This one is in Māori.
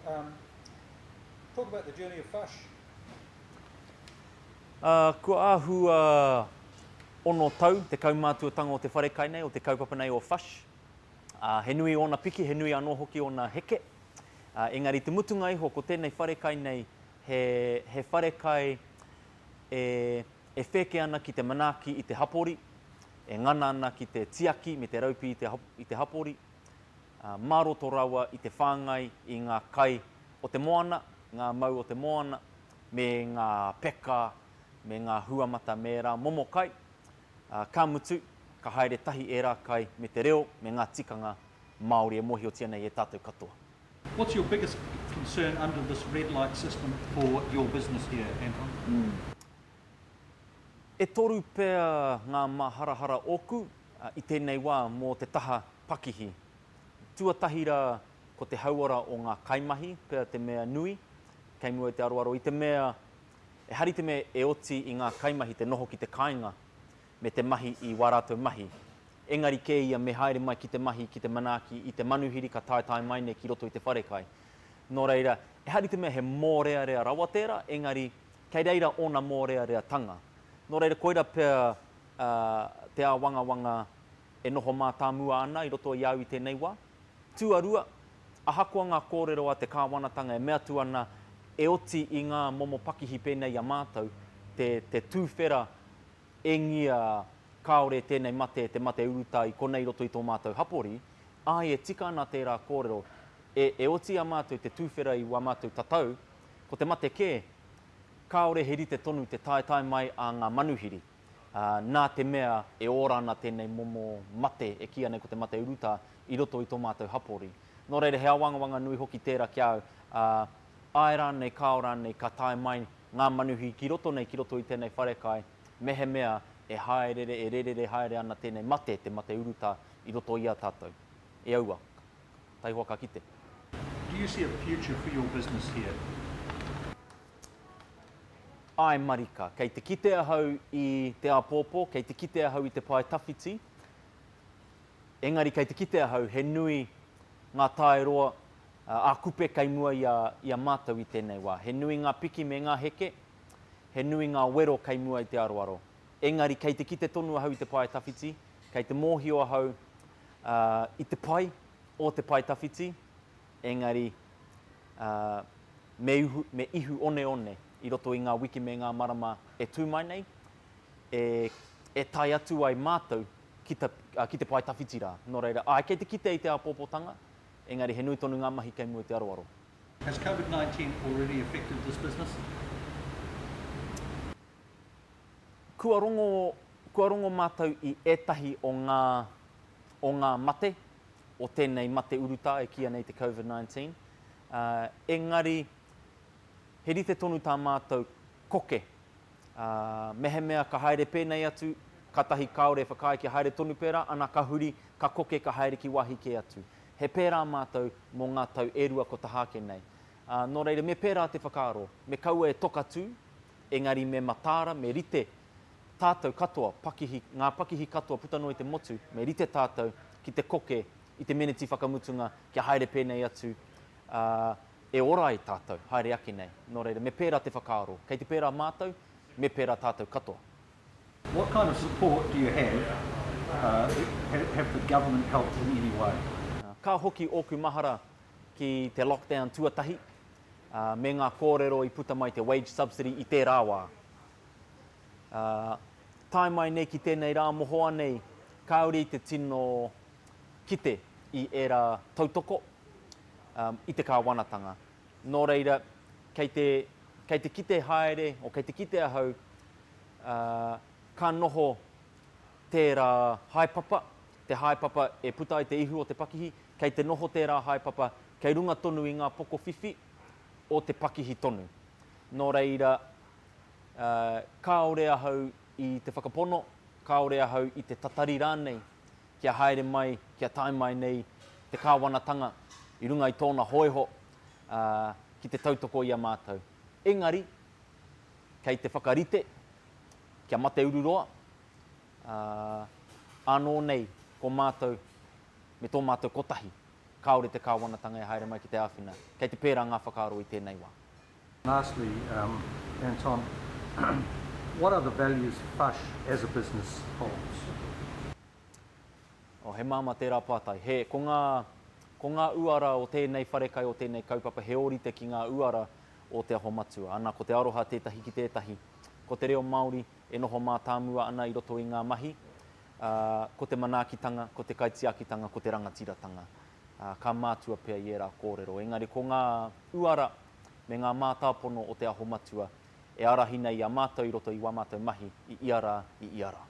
Talk about the journey of Fush. Kua ahua ono tau, te kaumātuatanga o te wharekai nei, o te kaupapa nei o Fush. He nui ona piki, he nui anō hoki ona heke. Engari te mutunga iho ko tēnei wharekai nei, he wharekai e wheke ana ki te manaaki i te hapori, e ngana ana ki te tiaki me te raupi i te hapori, maroto rawa i te whāngai i ngā kai o te moana, ngā mau o te moana, me ngā peka, me ngā huamata me rā momo kai, ka mutu, ka haere tahi e rā kai me te reo, me ngā tikanga Māori e mohi o tia nei e tātou katoa. What's your biggest concern under this red light system for your business here, Anton? E toru pea ngā maharahara oku i tēnei wā mō te taha pakihi. Tuatahira ko te hauara o ngā kaimahi, pea te mea nui, kei mua te aroaro i te mea, e hari te mea e oti i ngā kaimahi te noho ki te kāinga, me te mahi i wārātou mahi. Engari ke ia me haere mai ki te mahi, ki te manaaki, i te manuhiri ka taetai mai nei ki roto i te wharekai. Nō reira, e hari te mea he mōrearea rawa tērā, engari kei reira ona mōrearea tanga. Nō reira, koira pea te wanga e noho mā tāmua ana i roto i au i tēnei wā. Tuarua, ahakoa ngā kōrero a te kāwanatanga e mea tu ana e oti i ngā momo pakihi pēnei a mātou, te tūwhera e ngia kaore tēnei mate, te mate uruta i konei roto i tō mātou hapori, ai e tika ana tērā kōrero, e oti a mātou te tūwhera i wā mātou tatau, ko te mate kē, kaore he rite tonu te taetai mai a ngā manuhiri. Nā te mea e ora ana tēnei momo mate e kia nei ko te mate uruta i roto i tō mātou hapori. Nō reira, he awangawanga nui hoki tērā ki au, aera nei, kaora nei, ka tae mai ngā manuhi ki roto nei, ki roto i tēnei wharekai, mehe mea e haerere, e rerere haere ana tēnei mate, te mate uruta i roto i a tātou. E aua, tai hoa ka kite. Do you see a future for your business here? Ai marika, kei te kite ahau i te apōpō, kei te kite ahau i te pai tawhiti. Engari, kei te kite ahau, he nui ngā taeroa a kupe kei mua i a mātou i tēnei wā. He nui ngā piki me ngā heke, he nui ngā wero kei mua i te aroaro. Engari, kei te kite tonu ahau i te pai tawhiti, kei te mōhio ahau i te pai o te pai tawhiti. Engari, me ihu one i roto i ngā wiki me ngā marama e tūmai nei, e tai atu ai mātou ki te pai tawhiti rā. Nō reira, kei te kite i te apōpōtanga, engari he nui tonu ngā mahi kei mua te aroaro. Has COVID-19 already affected this business? Kua rongo mātou i etahi o ngā mate, o tēnei mate uruta e kia nei te COVID-19. Engari, he rite tonu tā mātou koke. Mehe mea ka haere pēnei atu, ka tahi kaore whakae ki haere tonu pērā, ana ka huri, ka koke, ka haere ki wahi ke atu. He pērā mātou mō ngā tau e rua ko ta hake nei. Nō reira, me pērā te whakaaro, me kaua e tokatu, engari me matāra, me rite tātou katoa, ngā pakihi katoa putanoi te motu, me rite tātou ki te koke, i te meneti whakamutunga, ki haere pēnei atu, e ora i tātou, haere aki nei. Nō reira, me pērā te whakaaro, kei te pērā mātou, me pērā tātou katoa. What kind of support do you have? Have the government helped in any way? Ka hoki oku mahara ki te lockdown tuatahi, me ngā kōrero i puta mai te wage subsidy i te rāwā. Tai mai nei ki tēnei rā mohoa nei, kauri te tino kite i era tautoko i te kāwanatanga. Nō reira, kei te kite haere, o kei te kite ahau, ka noho tērā haipapa, te haipapa e puta i te ihu o te pakihi, kei te noho tērā haipapa, kei runga tonu i ngā poko whiwhi o te pakihi tonu. Nō reira, kaore ahau i te whakapono, kaore ahau i te tatari rānei, kia haere mai, kia tae mai nei te kāwanatanga, i runga i tōna hoiho ki te tautoko i a mātou. Engari, kei te whakarite, kia mate ururoa, anō nei ko mātou, me tō mātou kotahi. kaore te kāwanatanga e haere mai ki te āwhina. Kei te pērā ngā whakaaro i tēnei wā. Lastly, Anton, what are the values Fush as a business holds? He māma tērā pātai. Ko ngā uara o tēnei wharekai o tēnei kaupapa, he orite ki ngā uara o te aho matua. Ana ko te aroha tētahi ki tētahi. Ko te reo Māori e noho mā tāmua ana i roto i ngā mahi. Ko te manaakitanga, ko te kaitiakitanga, ko te rangatiratanga. Ka mātua pia i era kōrero. Engari, ko ngā uara me ngā mātāpono o te aho matua e arahi nei a mātou i roto i wā mātou mahi i iara i iara.